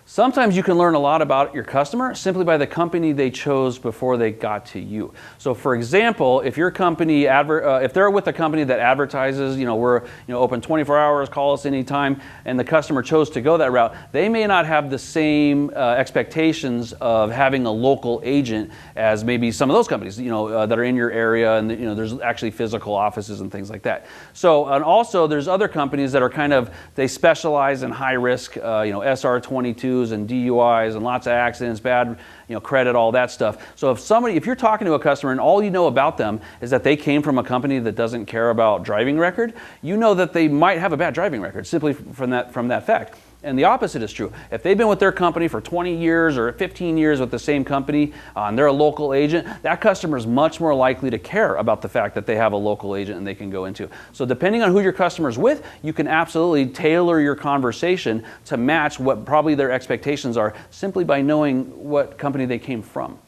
Sometimes you can learn a lot about your customer simply by the company they chose before they got to you. So for example, if your company, if they're with a company that advertises, we're open 24 hours, call us anytime, and the customer chose to go that route, they may not have the same expectations of having a local agent as maybe some of those companies, that are in your area, and there's actually physical offices and things like that. So, and also there's other companies that are they specialize in high risk, SR22 and DUIs and lots of accidents, bad credit, all that stuff. So if you're talking to a customer and all you know about them is that they came from a company that doesn't care about driving record, you know that they might have a bad driving record simply from that fact. And the opposite is true. If they've been with their company for 20 years or 15 years with the same company, and they're a local agent, that customer is much more likely to care about the fact that they have a local agent and they can go into. So depending on who your customer's with, you can absolutely tailor your conversation to match what probably their expectations are simply by knowing what company they came from.